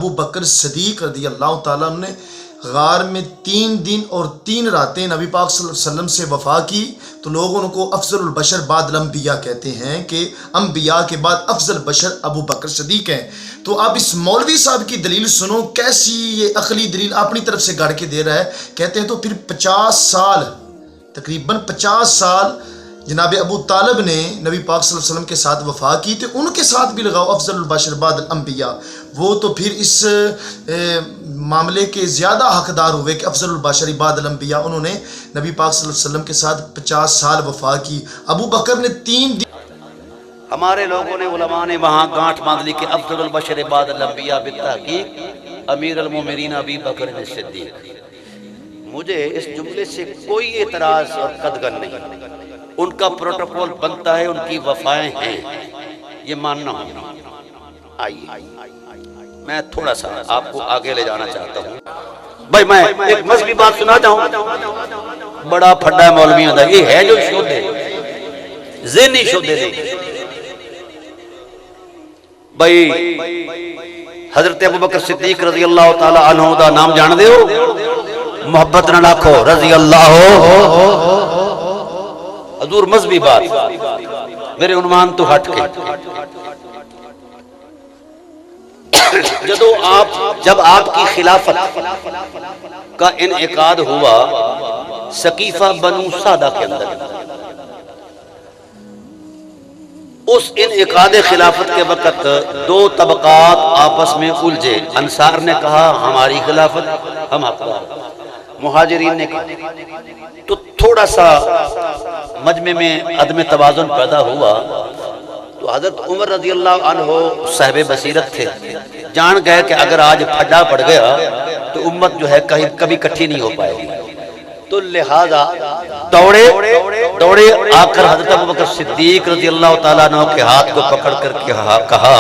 अबू बकर सदीक रज़ी अल्लाह ताला ने गार में 3 दिन और 3 रातें नबी पाक सल्लल्लाहु अलैहि वसल्लम से वफ़ा की, तो लोग उनको अफजलुल बशर बाद अम्बिया कहते हैं कि अम्बिया के बाद अफजल बशर अबू बकर सदीक हैं। तो आप इस मौलवी साहब की दलील सुनो, कैसी ये अकली दलील अपनी तरफ से गाड़ के दे रहा है। कहते हैं तो फिर 50 साल, तकरीबन 50 साल जनाब अबू तालिब ने नबी पाक सल्लल्लाहु अलैहि वसल्लम के साथ वफ़ा की, तो उनके साथ भी लगाओ अफजलुल बशर बाद अम्बिया, वो तो फिर इस मामले के ज़्यादा हकदार हुए कि अफजलुल बशर बाद अम्बिया। उन्होंने नबी पाक सल्लल्लाहु अलैहि वसल्लम के साथ 50 साल वफ़ा की। अबू बकर ने 3 दिन। हमारे लोगों ने उलमा ने वहाँ गांठ बांध ली कि अफजलुल बशर बाद अम्बिया बित्तहक़ीक़ अमीर अल मोमिनीन अबी बकर सिद्दीक़। मुझे इस जुमले से कोई एतराज़ और कदगन नहीं। उनका प्रोटोकॉल बनता है, उनकी वफाएं हैं, ये मानना होगा। आइए मैं थोड़ा सा आपको आगे ले जाना चाहता हूँ। भाई मैं एक मजहबी बात सुनाता हूँ। बड़ा फड्डा मौलवी होता है, ये है जो शुद्ध है, ज़हनी शुद्ध है। भाई हजरत अबू बकर सिद्दीक रज़ी अल्लाह ताला अन्हु दा नाम जान दे हो, मोहब्बत न रखो रज़ी अल्लाह हजूर। मजहबी बात मेरे उन्वान तो हट के जब आपकी खिलाफत का इनेकाद हुआ सकीफा बनु सादा के अंदर, उस इनेकाद खिलाफत के वक्त 2 तबकात आपस में उलझे। अंसार ने कहा हमारी खिलाफत, हम आपका। मुहाजिरीन ने कहा, तो थोड़ा सा मजमे में अदम तवाज़ुन पैदा हुआ। तो हजरत उमर रज़ी अल्लाह अन्हु साहिब बसीरत थे, जान गए कि अगर आज फड्डा पड़ गया तो उम्मत जो है कभी इकट्ठी नहीं हो पाएगी। तो लिहाजा दौड़े आकर हजरत अबू बकर सिद्दीक रज़ी अल्लाह ताला अन्हु के हाथ को पकड़ कर कहा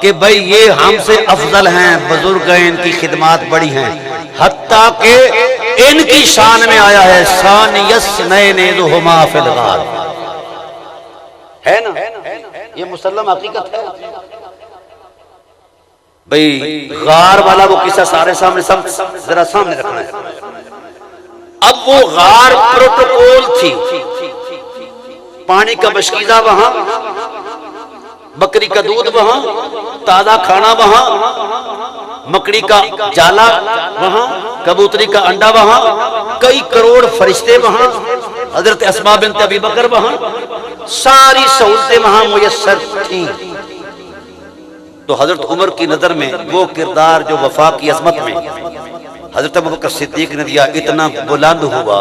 कि भाई ये हमसे अफजल हैं, बुजुर्ग हैं, इनकी खिदमत बड़ी हैं, हत्ता के इनकी शान में आया है सानियस्नैनिहुमा फिल गार। है ना, ये मुसल्लम हकीकत है। भाई गार वाला वो किस्सा सारे सामने, सब जरा सामने रखना है। अब वो गार प्रोटोकॉल थी, पानी का बशकीजा वहां, बकरी का दूध वहां, ताजा खाना वहां, मकड़ी का जाला वहां, कबूतरी का अंडा वहां, कई करोड़ फरिश्ते वहां, हजरत अस्मा बिन्त अबी बकर वहां, सारी सहूलतें वहां मुयस्सर थी। तो हजरत उमर की नजर में वो किरदार जो वफा की अजमत में हजरत अबू बकर सिद्दीक ने दिया इतना बुलंद हुआ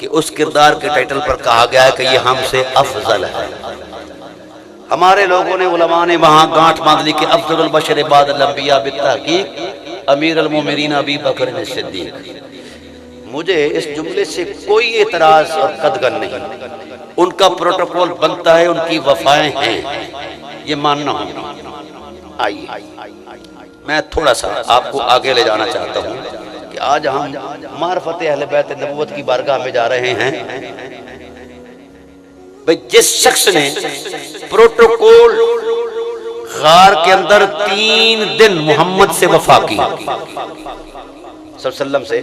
कि उस किरदार के टाइटल पर कहा गया है कि ये हमसे अफजल है। हमारे लोगों ने उलमा ने वहाँ गांठ बांध ली कि अफजलुल बशर बाद अम्बिया बित्तहक़ीक़ अमीर अल मोमिनीन अबी बकर सिद्दीक़। मुझे इस जुमले से कोई एतराज़ और कदगन नहीं। उनका प्रोटोकॉल बनता है, उनकी वफाएं हैं, ये मानना होगा। आइए मैं थोड़ा सा आपको आगे ले जाना चाहता हूँ कि आज हम मारफत अहले बैत नबूवत की बारगाह में जा रहे हैं। भाई जिस शख्स ने प्रोटोकॉल गार के अंदर 3 दिन मोहम्मद से वफा की, सल्लल्लाहु से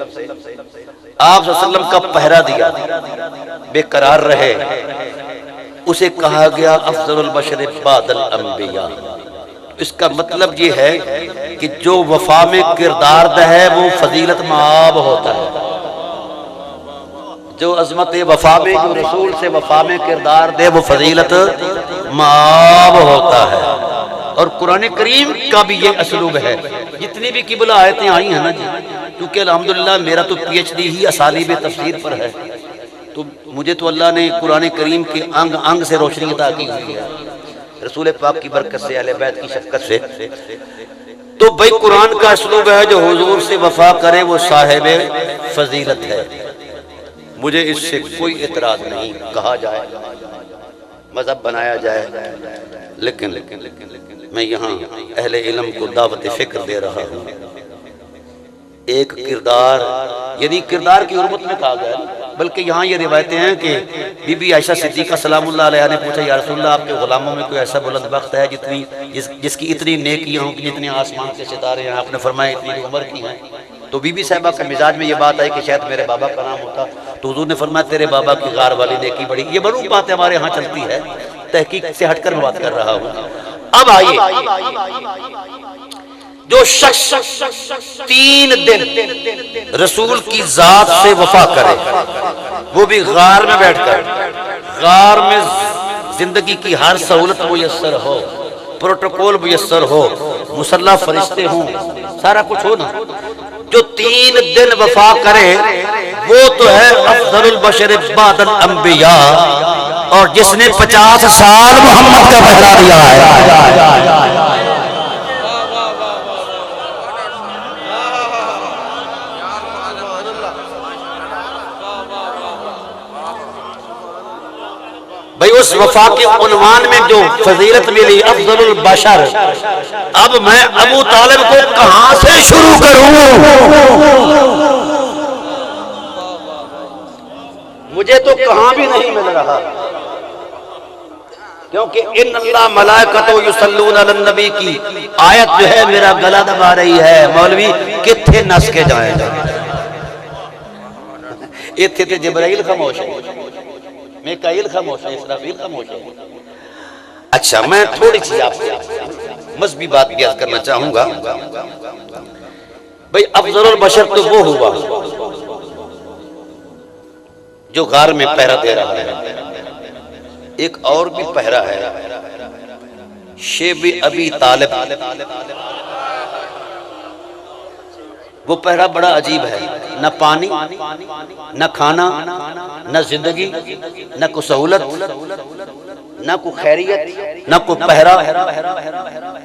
आप सल्लल्लाहु का पहरा दिया, बेकरार रहे, उसे कहा गया अफजलुल बशर बादल अंबिया। इसका मतलब ये है कि जो वफा में किरदार है वो फजीलत माब होता है। जो अजमत वफा में, जो रसूल से वफा में किरदार दे वो फजीलत माब होता है। और कुरान करीम का भी ये असलूब है। जितनी भी किबला आयतें आई हैं ना जी, क्योंकि अल्हम्दुलिल्लाह मेरा तो PhD ही असालीब तफसीर पर है, तो मुझे तो अल्लाह ने कुरान करीम के अंग अंग से रोशनी अता की हुई है, रसूल पाक की बरकत से, अहले बैत की शफ़क़त से। तो भाई कुरान का असलूब है, जो हुजूर से वफा करे वो साहिब फजीलत है। मुझे इससे कोई एतराज नहीं, कहा जाए मजहब बनाया जाए, लेकिन मैं यहाँ अहले इल्म को दावत फिक्र दे रहा हूँ। एक किरदार, यानी किरदार की हुर्मत में कहा गया, बल्कि यहाँ ये रिवायतें हैं कि बीबी आयशा सिद्दीक़ा सलामुल्लाह अलैहा ने पूछा, या रसूलल्लाह आपके गुलामों में कोई ऐसा बुलंद बख्त है जिसकी इतनी नेकियां हों कि जितने आसमान के सितारे हैं? आपने फरमाया इतनी उम्र की हैं। तो बीबी साहिबा के मिजाज में ये बात आई कि शायद मेरे बाबा का नाम होता, तो हुजूर ने फरमाया तेरे बाबा की गार वाली नेकी बड़ी। ये बड़ी बात हमारे यहाँ चलती है, तहकीक से हटकर मैं बात कर रहा हूँ। अब आइए, जो शख्स 3 दिन रसूल की जात से वफा करे, वो भी गार में बैठकर, गार में जिंदगी की हर सहूलत मुयस्सर हो, प्रोटोकॉल मुयस्सर हो, मुसल्लह फरिश्ते हों, सारा कुछ हो ना, जो 3 दिन वफा करे वो तो है अफजलुल बशर बादल अंबिया, और जिसने 50 साल मोहम्मद का पहरा दिया है। भाई उस वफा के उन्वान में जो फजीलत मिली अफजलुल बशर, अब मैं अबू तालिब को कहां से शुरू करूं? मुझे तो कहां भी नहीं मिल रहा, क्योंकि इन्नल्लाह मलाइकतहु युसल्लूना अलन नबी की आयत जो है मेरा गला दबा रही है। मौलवी किथे नस के जाएगा, इत्थे ते जिब्राइल खामोश है, मिकाईल खामोश है, इसराफील खामोश है। अच्छा, मैं थोड़ी सी आपसे मज़हबी बात भी अर्ज करना चाहूंगा। भाई अफजलुल बशर तो वो हुआ जो गार में पहरा दे रहा है, एक और भी पहरा है, शेब अबी तालिब। वो पहरा बड़ा अजीब है, न पानी, न खाना, न जिंदगी, न कोई सहूलत, न कोई खैरियत, न कोई पहरा,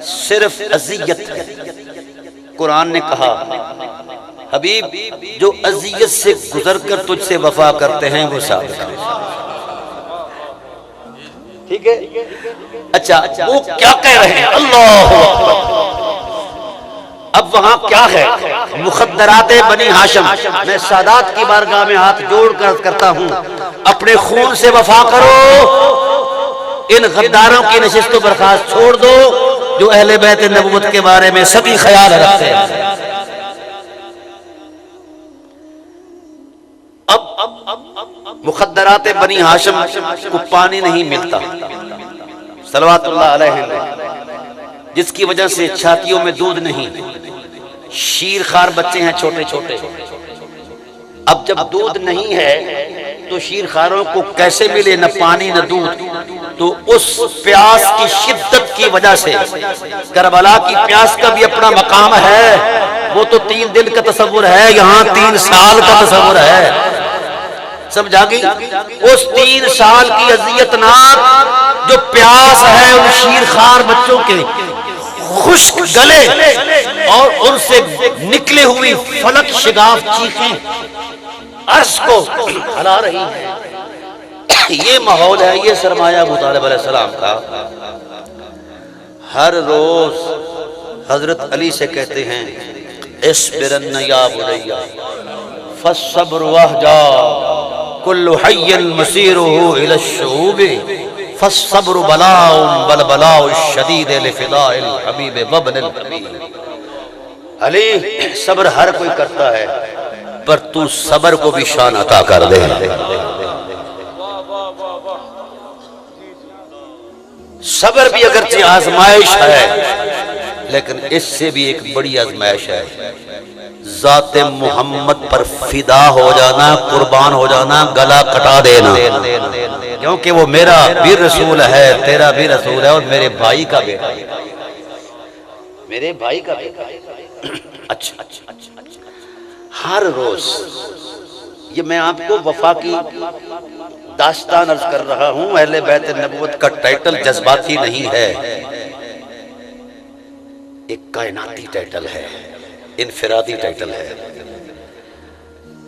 सिर्फ अजियत। कुरान ने कहा हबीब जो अजियत से गुजर कर तुझसे वफा करते हैं वो साबित है। ठीक है, अच्छा वो क्या कह रहे हैं? अल्लाह अकबर। अब वहां क्या है? मुखद्दराते बनी हाशिम। मैं सादात की बारगाह में हाथ जोड़कर करता हूं, अपने खून से वफा करो, इन गद्दारों की नशिस्त बर्खास्त छोड़ दो जो अहले बैत नबूवत के बारे में सभी ख्याल रखते हैं। अब मुखद्दराते बनी हाशिम को पानी नहीं मिलता, सलवातुल्लाह अलैहि, जिसकी वजह से छातियों में दूध नहीं, शीर खार बच्चे हैं छोटे छोटे। अब जब दूध नहीं है तो शीर खारों को कैसे मिले, न पानी न दूध? तो उस प्यास की शिद्दत की वजह से, करबला की प्यास का भी अपना मकाम है, वो तो 3 दिन का तस्वुर है, यहाँ 3 साल का तस्वुर है। समझा गई? उस 3 साल की अजियतनाक जो प्यास है उन शीर खार बच्चों के खुश्क गले और उनसे निकले हुई फलक शिगाफ चीखें अर्श को हला रही है। ये माहौल है, ये सरमाया अबू तालिब अलैहिस्सलाम का। हर रोज हजरत अली से कहते हैं इस्बिरन या बुनैया फस्सब्र वहजा कुल्लु हय्यिन मसीरुहु इला शुऊबि फस्सब्रु बलाउन बल बलाउ शदीद लिफिदाइल हबीब वब्निल हबीब। अली सब्र हर कोई करता है, पर तू सब्र को भी शान अता कर दे। सब्र भी अगरचे आजमाइश है, लेकिन इससे भी एक बड़ी आजमाइश है, जाते मोहम्मद पर फिदा हो जाना, कुर्बान हो जाना, गला कटा देना, क्योंकि वो मेरा भी रसूल है, तेरा भी रसूल है, और मेरे भाई का बेटा, मेरे भाई का बेटा। अच्छा, हर रोज ये मैं आपको वफा की दास्तान अर्ज कर रहा हूं। अहले बैत नबूवत का टाइटल जज्बाती नहीं है, एक कायनाती टाइटल है, इनफिरादी टाइटल है।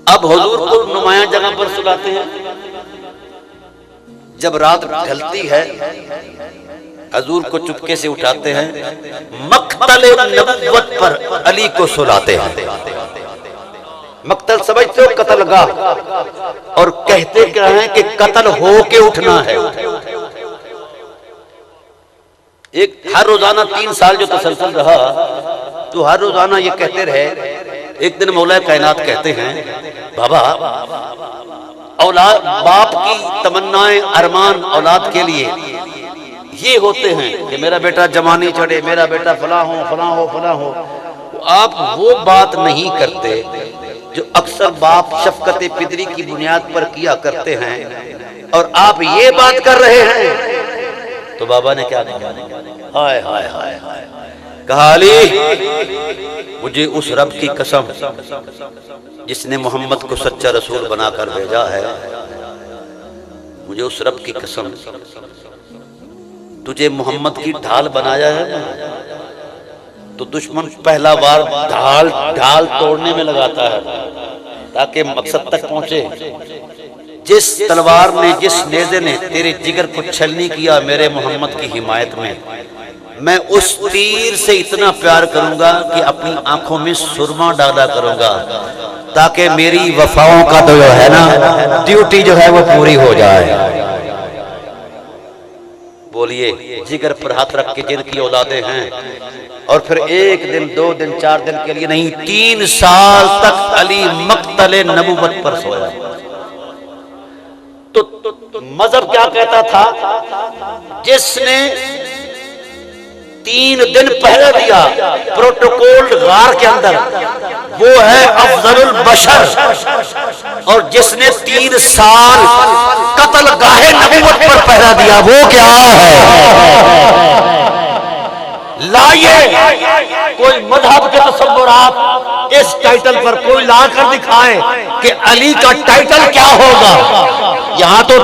अब हुजूर को नुमाया जगह पर सुलाते हैं, जब रात ढलती है हुजूर को चुपके से उठाते हैं, मक्तले नबूवत पर अली को सुलाते हैं। मक्तल समझते हो, कत्लगाह, और कहते क्या हैं कि कत्ल हो के उठना है। एक हर रोजाना 3 साल जो तसलसल रहा, तो हर रोजाना ये कहते रहे। एक दिन मौला कायनात कहते हैं, बाबा औलाद, बाप की तमन्नाएं अरमान औलाद के लिए ये होते हैं कि मेरा बेटा जवानी चढ़े, मेरा बेटा फला हो फला हो फला हो। आप वो बात नहीं करते जो अक्सर बाप शफकत पिदरी की बुनियाद पर किया करते हैं, और आप ये बात कर रहे हैं। तो बाबा ने क्या कहा? हाय हाय हाय हाय, कहा अली मुझे उस रब की कसम जिसने मोहम्मद को सच्चा रसूल बनाकर भेजा है, मुझे उस रब की कसम, तुझे मोहम्मद की ढाल बनाया है तो दुश्मन पहला बार ढाल तोड़ने में लगाता है ताकि मकसद तक पहुंचे। जिस तलवार ने, जिस नेज़े ने तेरे जिगर को छलनी किया मेरे मोहम्मद की हिमायत में, मैं उस तीर से इतना प्यार करूंगा कि अपनी आंखों में सुरमा डाला करूंगा ताकि मेरी वफाओं का तो जो है ना ड्यूटी जो है वो पूरी हो जाए। बोलिए, जिगर पर हाथ रख के जिनकी औलादे हैं, और फिर 1 दिन 2 दिन 4 दिन के लिए नहीं, 3 साल तक अली मक्तले नबूवत पर सोया। तो मजहब क्या कहता था? जिसने 3 दिन पहले दिया प्रोटोकॉल गार के अंदर, वो है अफजलुल बशर, और जिसने 3 साल कत्ल गाहे नबूवत पर पहरा दिया, वो क्या है? लाइए कोई मजहब के तसव्वुरात इस टाइटल पर कोई ला कर दिखाए कि अली का टाइटल क्या होगा। यहाँ तो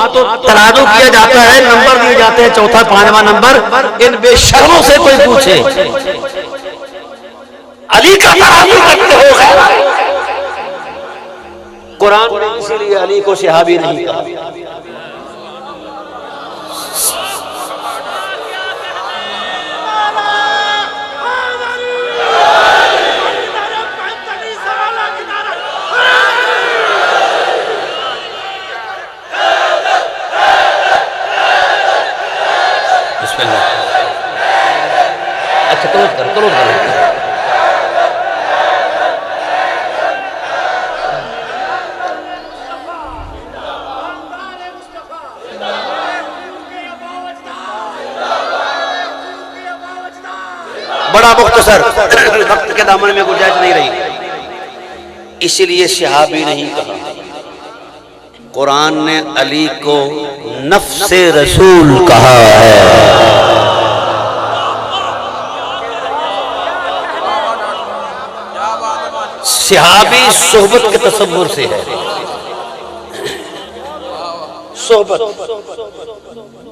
तराजू किया जाता है, नंबर दिए जाते हैं, 4था 5वां नंबर। इन बेशर्मों से कोई पूछे अली का तराजू करते हो? कुरान ने इसीलिए अली को सहाबी नहीं कहा। अच्छा करो। बड़ा मुख्तसर, वक्त के दामन में गुंजाइश नहीं रही, इसीलिए सहाबी नहीं कहा। कुरान ने अली को नफ्से रसूल कहा है। सहाबी सोहबत के तसव्वुर से है। सोहबत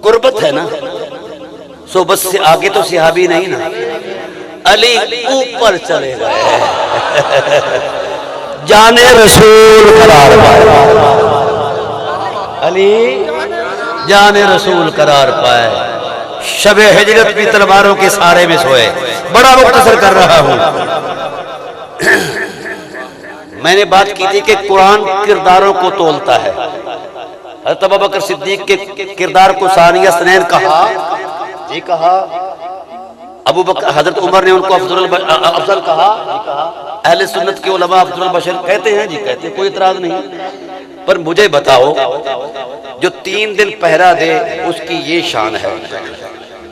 गुर्बत है ना, सोहबत से आगे तो सहाबी नहीं ना। अली ऊपर चले गए, जाने रसूल करार पाए। अली जाने रसूल करार पाए। शबे हिजरत भी तलवारों के सहारे में सोए। बड़ा मुख्तसर कर रहा हूं। मैंने बात की थी कि कुरान किरदारों को तोलता है। हज़रत अबू बकर सिद्दीक के किरदार को सानिया सनैन कहा, जी कहा। अबू बकर, हजरत उमर ने उनको अफजल कहा। अहले सुन्नत के उलमा अफजल बशर कहते हैं, जी कहते हैं, कोई इतराज नहीं। पर मुझे बताओ, जो 3 दिन पहरा दे उसकी ये शान है,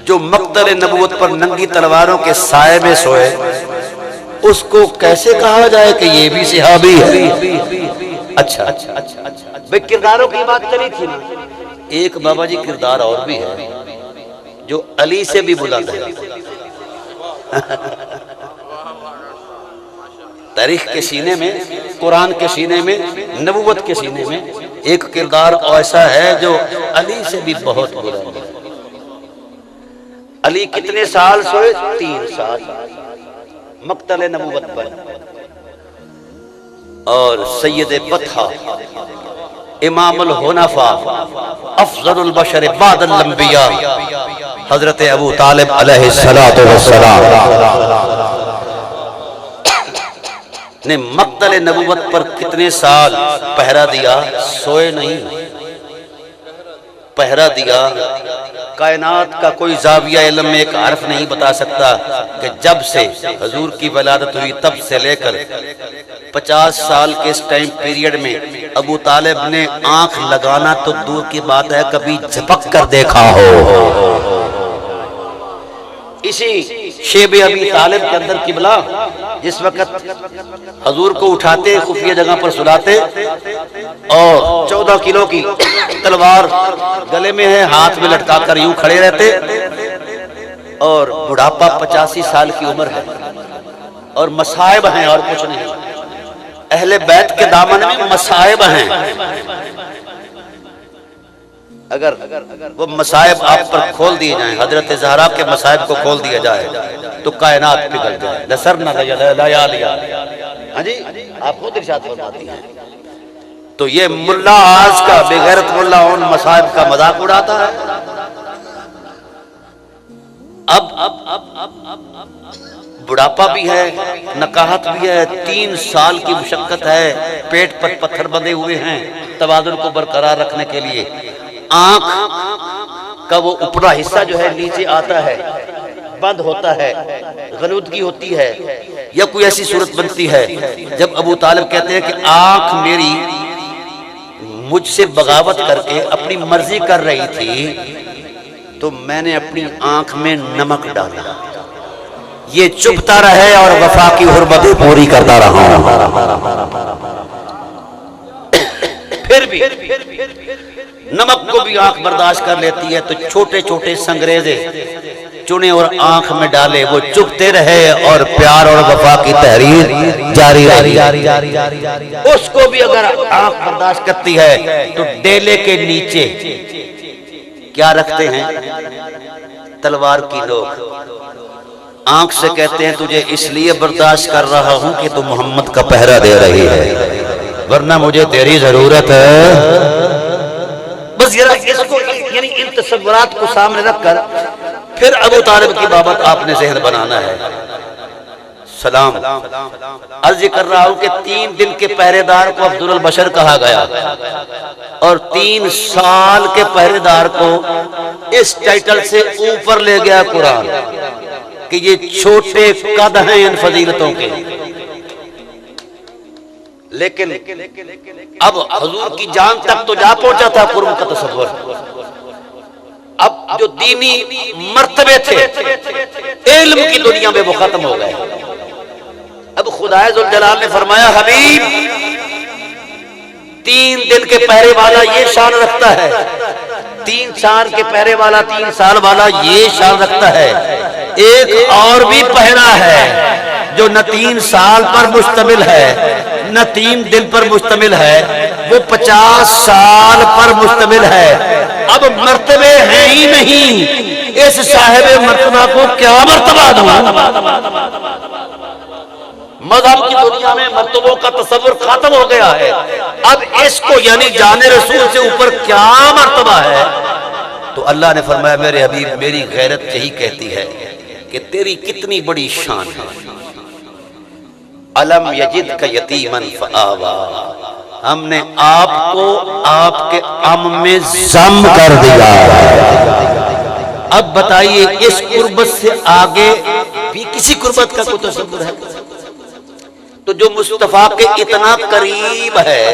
जो मक्तल नबूवत पर नंगी तलवारों के साए में सोए, उसको कैसे कहा जाए कि ये भी सहाबी है? अच्छा, भाई किरदारों की बात करी थी ना, एक बाबा जी किरदार और भी है जो अली से भी बुलंद है। तारीख के सीने में, कुरान के सीने में, नबूवत के सीने में एक किरदार ऐसा है जो अली से भी बहुत बुलंद है। अली कितने साल सोए? 3 साल मक्तल नबूवत पर। और सैयद बतहा, इमामुल हुनफा, अफजलुल बशर बादल अंबिया, हजरत अबू तालिब अलैहिस्सलातु वस्सलाम ने मक्तल नबूवत पर कितने साल पहरा दिया, सोए नहीं, पहरा दिया। कायनात का कोई जाविया इल्म में एक हर्फ नहीं बता सकता कि जब से हजूर की वलादत हुई तब से लेकर 50 साल के इस टाइम पीरियड में अबू तालिब ने आंख लगाना तो दूर की बात है, कभी झपक कर देखा हो। इसी शेबे अबी तालिब के अंदर किबला जिस वक्त हजूर को उठाते, खुफिया जगह पर सुलाते और 14 किलो की तलवार गले में है, हाथ में लटका कर यूं खड़े रहते, और बुढ़ापा 85 साल की उम्र है और मसाइब हैं और कुछ नहीं। अहले बैत के दामन में मसाइब हैं। अगर वो मसाइब आप पर खोल दिए जाएं, हजरत ज़हरा के मसाइब को खोल दिया जाए तो कायनात पिघल जाए। लसरना लयालिया, हाँ जी, आप खुद इरशाद फरमाती हैं। तो ये मुल्ला आज का बेगैरत मुल्ला उन मसाइब का मजाक उड़ाता है। अब बुढ़ापा भी है, नकाहत भी है, 3 साल की मुशक्कत है, पेट पर पत्थर बंधे हुए हैं तवाज़ुन को बरकरार रखने के लिए। आंख का वो ऊपरा हिस्सा जो है नीचे आता है, बंद होता है, गलूदगी होती है या कोई ऐसी सूरत बनती है जब अबू तालिब कहते हैं कि आंख मेरी मुझसे बगावत करके अपनी मर्जी कर रही थी तो मैंने अपनी आंख में नमक डाला, ये चुभता रहे और वफा की हुर्मतें पूरी करता रहा। फिर भी नमक को भी आंख बर्दाश्त कर लेती है, तो छोटे छोटे संगरेजे चुने और आंख में डाले, वो चुभते रहे और प्यार और वफा की तहरीर जारी रही। उसको भी अगर आंख बर्दाश्त करती है तो डेले के नीचे क्या रखते हैं? तलवार की नोक। आंख से कहते हैं तुझे इसलिए बर्दाश्त कर रहा हूं कि तू मोहम्मद का पहरा दे रही है, वरना मुझे तेरी जरूरत है। बस इसको यानी इन तस्वुरात को सामने रखकर फिर अबू तालिब की बाबत आपने ज़हन बनाना है। सलाम अर्ज कर रहा हूं कि 3 दिन के पहरेदार को अब्दुल बशर कहा गया और 3 साल के पहरेदार को इस टाइटल से ऊपर ले गया कुरान कि ये छोटे कद हैं इन फजीलतों के। लेकिन अब हुजूर की जान तक तो जा पहुंचा था कुर्ब का तसव्वुर। अब जो दीनी मर्तबे थे इल्म की दुनिया में वो खत्म हो गए। अब खुदाए जुल जलाल ने फरमाया हबीब 3 दिन के पहरे वाला ये शान रखता है, 3 साल के पहरे वाला 3 साल वाला ये शान रखता है। एक और भी पहरा है जो न 3 साल पर मुश्तमिल है न 3 दिन पर मुश्तमिल है, वो 50 साल पर मुश्तमिल है। अब मर्तबे हैं ही नहीं, इस साहिब मर्तबा को क्या मर्तबा दूं? मज़हब की दुनिया में मर्तबों का तसव्वुर खत्म हो गया है। अब इसको यानी जाने रसूल से ऊपर क्या मर्तबा है? तो अल्लाह ने फरमाया मेरे हबीब मेरी गैरत यही कहती है कि तेरी कितनी बड़ी शान है। अलम यजिद का यतीमन फआवा, हमने आपको आपके अम में जम कर दिया। अब बताइए इस कुर्बत से आगे भी किसी कुर्बत का कोई तसव्वुर है? तो जो मुस्तफा के इतना करीब है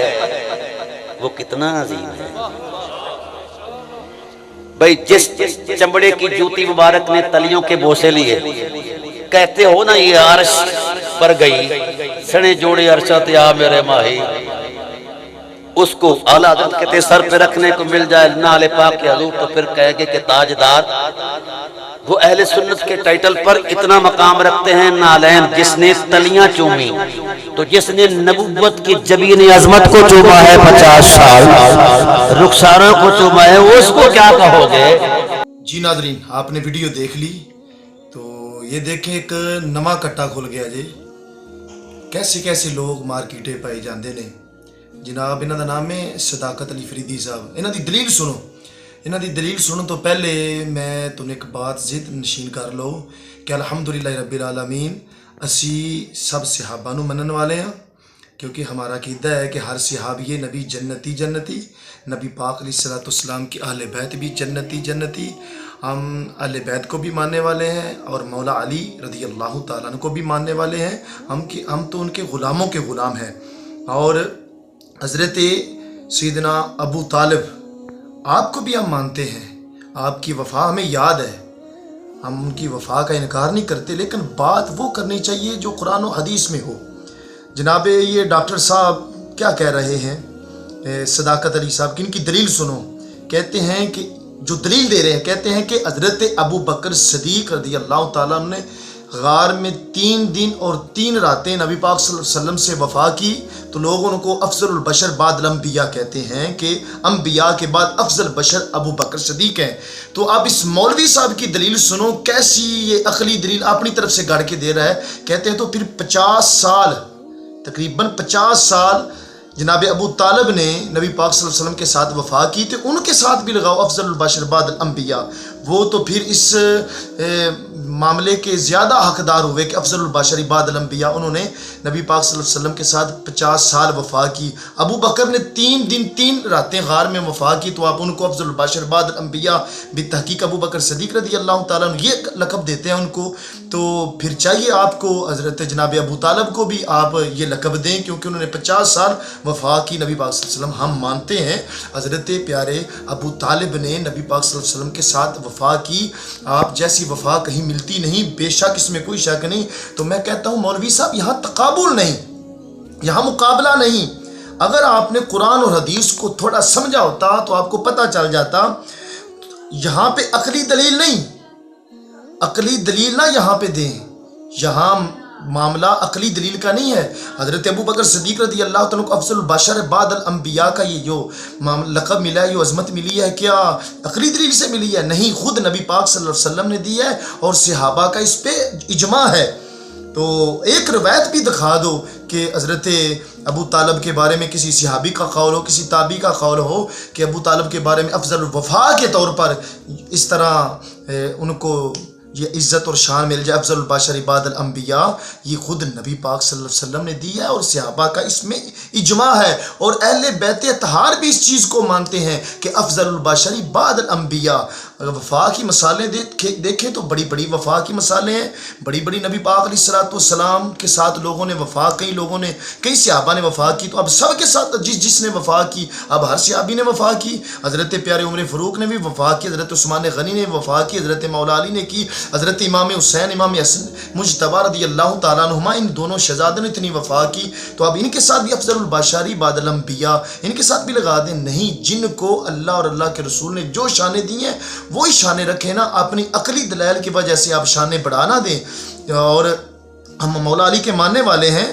वो कितना अजीम है। भाई जिस चमड़े की जूती मुबारक ने तलियों के बोसे लिए, कहते हो ना ये अर्श पर गई सने जोड़े अरशा ते आ मेरे माही, उसको आला हज़रत कहते सर पे रखने को मिल जाए नाले पाक के हजूर तो फिर कहेंगे कि ताजदार। वो अहले सुन्नत के टाइटल पर इतना मकाम रखते हैं नालैन जिसने तलियां चूमी, तो जिसने नबुव्वत की जबीन अजमत को चूमा है 50 साल, रुखसारों को चूमा है, उसको क्या कहोगे? जी नादरीन आपने वीडियो देख ली तो ये देखें एक नवा कट्टा खुल गया जी। कैसे कैसे लोग मार्केटे पाए जाते ने जनाब। इन्हों का नाम है सदाकत अली फरीदी साहब। इन्हों की दलील सुनो। इन्हों की दलील सुनने तो पहले मैं तुम्हें एक बात जिद नशीन कर लो कि अल्हम्दुलिल्लाह रब्बिल आलमीन असी सब सहाबा नूं मनन वाले हैं, क्योंकि हमारा अकीदा है कि हर सहाबी नबी जन्नती जन्नती, नबी पाक अलैहिस्सलाम की अहले बैत भी जन्नती जन्नती। हम अहले बैत को भी मानने वाले हैं और मौला अली रज़ी अल्लाह ताला अन्हु को भी मानने वाले हैं। हम तो उनके ग़ुलामों के ग़ुलाम हैं। और हज़रत सैयदना अबू तालिब आपको भी हम मानते हैं, आपकी वफ़ा हमें याद है, हम उनकी वफ़ा का इनकार नहीं करते, लेकिन बात वो करनी चाहिए जो कुरान और हदीस में हो। जनाब ये डॉक्टर साहब क्या कह रहे हैं, सदाकत अली साहब की, इनकी दलील सुनो। कहते हैं कि जो दलील दे रहे हैं, कहते हैं कि हज़रत अबू बकर सिद्दीक़ रज़ी अल्लाह ताला अन्हु ने गार में 3 दिन और 3 रातें नबी पाक सल्लल्लाहु अलैहि वसल्लम से वफ़ा की, तो लोग उनको अफजलुल बशर बाद अम्बिया कहते हैं कि अम्बिया के बाद अफजल बशर अबू बकर सिद्दीक़ हैं। तो आप इस मौलवी साहब की दलील सुनो, कैसी ये अकली दलील अपनी तरफ से गाड़ के दे रहा है। कहते हैं तो फिर 50 साल, तकरीबन 50 साल जनाब अबू तालिब ने नबी पाक सल्लल्लाहु अलैहि वसल्लम के साथ वफ़ा की, तो उनके साथ भी लगाओ अफजलुल बशर बाद अम्बिया। वो तो फिर इस मामले के ज़्यादा हकदार हुए कि अफजलुल बशर बाद अम्बिया। उन्होंने नबी पाक सल्लल्लाहु अलैहि वसल्लम के साथ 50 साल वफ़ा की। अबू बकर ने 3 दिन 3 रातें गार में वफ़ा की, तो आप उनको अफजलुल बशर बाद अम्बिया बितहकीक अबू बकर सिद्दीक़ रज़ी अल्लाह ताला अन्हु ये लक़ब देते हैं उनको। तो फिर चाहिए आपको हज़रत जनाब अबू तालिब को भी आप ये लक़ब दें, क्योंकि उन्होंने 50 साल वफ़ा की नबी पाक सल्लल्लाहु अलैहि वसल्लम। हम मानते हैं हज़रत प्यारे अबू तालिब ने नबी पाक सल्लल्लाहु अलैहि वसल्लम के साथ वफ़ा की। आप जैसी वफ़ा कहीं मिलती नहीं, बेशक इसमें कोई शक नहीं। तो मैं कहता हूँ मौलवी साहब, यहाँ तकाबुल नहीं, यहाँ मुकाबला नहीं। अगर आपने कुरान और हदीस को थोड़ा समझा होता तो आपको पता चल जाता, यहाँ पे अकली दलील नहीं, अकली दलील ना यहाँ पे दें। यहाँ मामला अकली दलील का नहीं है। हज़रत अबू बकर सिद्दीक़ रज़ी अल्लाह तआला को अफज़ल बशर बाद अम्बिया का ये जो लक़ब मिला है, ये अज़मत मिली है, क्या अकली दलील से मिली है? नहीं, खुद नबी पाक सल्लल्लाहु अलैहि वसल्लम ने दी है और सहाबा का इस पे इजमा है। तो एक रवायत भी दिखा दो कि हज़रत अबू तालिब के बारे में किसी सहाबी का कौल हो, किसी ताबी का कौल हो कि अबू तालिब के बारे में अफज़ल वफ़ा के तौर पर इस तरह उनको ये इज़्ज़त और शान मिल जाए, अफज़ल बशर बाद अम्बिया। ये खुद नबी पाक सल्लल्लाहु अलैहि वसल्लम ने दी है और सहाबा का इसमें इजमा है। और अहले बैत अतहार भी इस चीज़ को मानते हैं कि अफज़ल बशर बाद अम्बिया। वफ़ा की मिसालें देखें तो बड़ी बड़ी वफ़ा की मिसालें हैं। बड़ी बड़ी नबी पाक अलैहिस्सलाम के साथ लोगों ने वफ़ा, कई लोगों ने, कई सहाबा ने वफ़ा की। तो अब सब के साथ जिसने वफ़ा की, अब हर सहाबी ने वफ़ा की। हज़रत प्यारे उमर फ़ारूक ने भी वफ़ा की, हज़रत उस्मान गनी ने वफ़ा की, हज़रत मौला अली ने की, हज़रत इमाम हुसैन, इमाम हसन मुज्तबा रज़ी अल्लाह ताला अन्हुमा, इन दोनों शहज़ादों ने इतनी वफ़ा की। तो अब इनके साथ भी अफज़लुल बशर बाद अम्बिया, इनके साथ भी लगा दें। नहीं, जिनको अल्लाह और अल्लाह के रसूल ने जो शाने दी हैं वही शाने रखें ना, अपनी अकली दलाइल की वजह से आप शाने बढ़ा ना दें। और हम मौला अली के मानने वाले हैं,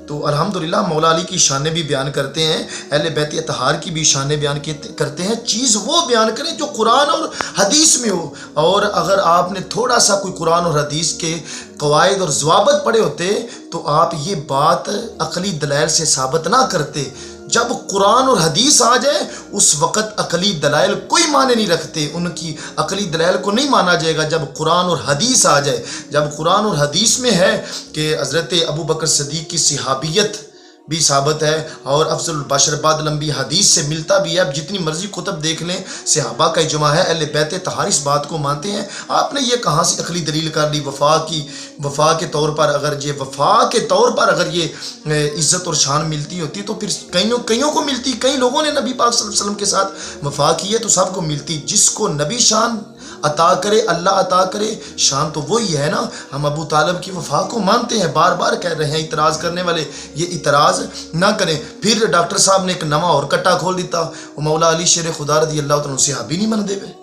तो अल्हम्दुलिल्लाह मौला अली की शाने भी बयान करते हैं, अहले बैत अतहार की भी शाने बयान करते हैं। चीज़ वो बयान करें जो कुरान और हदीस में हो। और अगर आपने थोड़ा सा कोई कुरान और हदीस के कवायद और ज़वाबित पढ़े होते तो आप ये बात अकली दलाइल से साबित ना करते। जब कुरान और हदीस आ जाए उस वक़्त अकली दलाइल कोई माने नहीं रखते, उनकी अकली दलाइल को नहीं माना जाएगा जब कुरान और हदीस आ जाए। जब कुरान और हदीस में है कि हज़रत अबू बकर सिद्दीक़ की सहाबियत भी साबित है और अफज़ल बशर बाद लंबी हदीस से मिलता भी है। अब जितनी मर्जी कुतब देख लें, सहाबा का इजमा है, अहले बैत तहार इस बात को मानते हैं। आपने ये कहाँ से अकली दलील कर ली? वफ़ा के तौर पर अगर ये वफ़ा के तौर पर अगर ये इज़्ज़त और शान मिलती होती तो फिर कईयों को मिलती। कई लोगों ने नबी पाक सल्लल्लाहु अलैहि वसल्लम के साथ वफ़ा की है तो सबको मिलती। जिसको नबी शान अता करे, अल्लाह अता करे, शान तो वही है ना। हम अबू तालिब की वफ़ा को मानते हैं, बार बार कह रहे हैं। इतराज़ करने वाले ये इतराज़ ना करें। फिर डॉक्टर साहब ने एक नवा और कट्टा खोल दिता, मौला अली शेर खुदा रज़ी अल्लाह तआला से सहाबी नहीं मन देवे।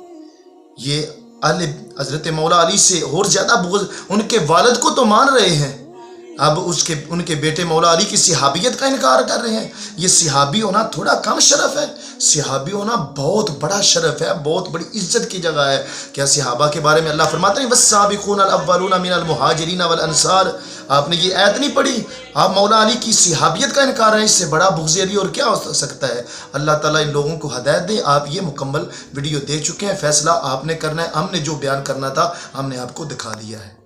ये हज़रत मौला अली से और ज़्यादा बुग़्ज़, उनके वालिद को तो मान रहे हैं, अब उनके बेटे मौला अली की सहाबियत का इनकार कर रहे हैं। ये सहाबी होना थोड़ा कम शरफ है? सहाबी होना बहुत बड़ा शरफ है, बहुत बड़ी इज्जत की जगह है। क्या सहाबा के बारे में अल्लाह फरमाते हैं वस्साबिकून अल-अव्वलून मिनल मुहाजिरीन वल अंसार? आपने ये आयत नहीं पढ़ी? आप मौला अली की सहाबियत का इनकार है, इससे बड़ा बुग़्ज़ और क्या हो सकता है? अल्लाह ताला इन लोगों को हदायत दे। आप ये मुकम्मल वीडियो देख चुके हैं, फ़ैसला आपने करना है। हमने जो बयान करना था हमने आपको दिखा दिया है।